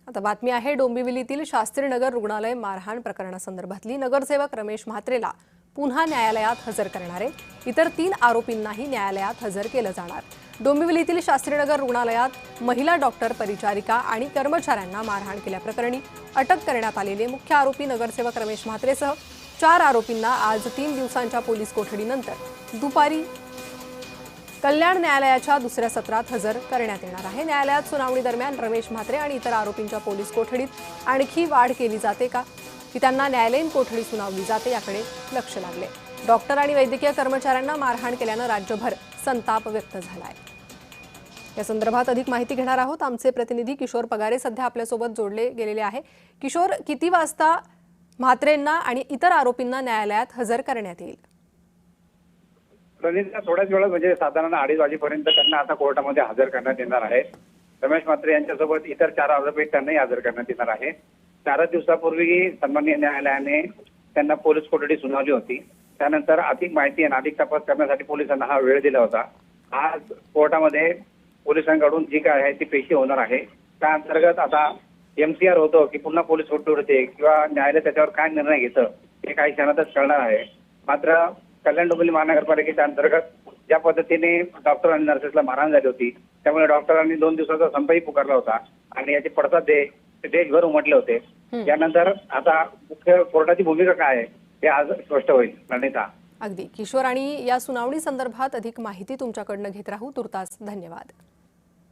आता बातमी आहे डोंबिवलीतील शास्त्रीनगर रुग्णालय मारहाण प्रकरणासंदर्भातली। नगरसेवक रमेश म्हात्रेला पुन्हा न्यायालयात हजर करणार आहे। इतर 3 आरोपींनाही न्यायालयात हजर केलं जाणार। डोंबिवलीतील शास्त्रीनगर रुग्णालयात महिला डॉक्टर, परिचारिका आणि कर्मचाऱ्यांना मारहाण केल्याप्रकरणी अटक करण्यात आलेले मुख्य आरोपी नगरसेवक रमेश म्हात्रेसह 4 आरोपींना आज 3 दिवसांच्या पोलीस कोठडीनंतर दुपारी कल्याण न्यायालयाच्या दुसऱ्या सत्रात हजर करण्यात येणार आहे। न्यायालयात सुनावणी दरम्यान रमेश म्हात्रे आणि इतर आरोपींच्या पोलीस कोठडीत आणखी वाढ केली जाते का, की त्यांना न्यायालयीन कोठडी सुनावली जाते याकडे लक्ष लागले। डॉक्टर आणि वैद्यकीय कर्मचाऱ्यांना मारहाण केल्यानं राज्यभर संताप व्यक्त झाला आहे। या संदर्भात अधिक माहिती घेणार आहोत। आमचे प्रतिनिधी किशोर पगारे सध्या आपल्यासोबत जोडले गेलेले आहे। किशोर, किती वाजता म्हात्रेंना आणि इतर आरोपींना न्यायालयात हजर करण्यात येईल? रणितला थोड्याच वेळात म्हणजे साधारण 2:30 वाजेपर्यंत त्यांना आता कोर्टामध्ये हजर करण्यात येणार आहे। रमेश म्हात्रे यांच्यासोबत इतर 4 आरोपी त्यांनाही हजर करण्यात येणार आहे। 4 दिवसापूर्वी सन्माननीय न्यायालयाने त्यांना पोलीस कोठडी सुनावली होती। त्यानंतर अधिक माहिती आणि अधिक तपास करण्यासाठी पोलिसांना हा वेळ दिला होता। आज कोर्टामध्ये पोलिसांकडून जी काय आहे ती पेशी होणार आहे। त्या अंतर्गत आता MCR होतो की पुन्हा पोलीस कोठडी होते किंवा न्यायालय त्याच्यावर काय निर्णय घेतं हे काही क्षणातच कळणार आहे। मात्र कल्याण डोंबिवली महानगरपालिकेच्या अंतर्गत ज्या पद्धतीने डॉक्टर आणि नर्सेसला मारहाण झाली होती, त्यामुळे डॉक्टरांनी 2 दिवसाचा संपही पुकारला होता आणि याचे पडसाद देशभर उमटले होते। यानंतर आता मुख्य कोर्टाची भूमिका काय आहे हे आज स्पष्ट होईल। रणिता, अगदी किशोर, आणि या सुनावणी संदर्भात अधिक माहिती तुमच्याकडनं घेत राहू। तुर्तास धन्यवाद।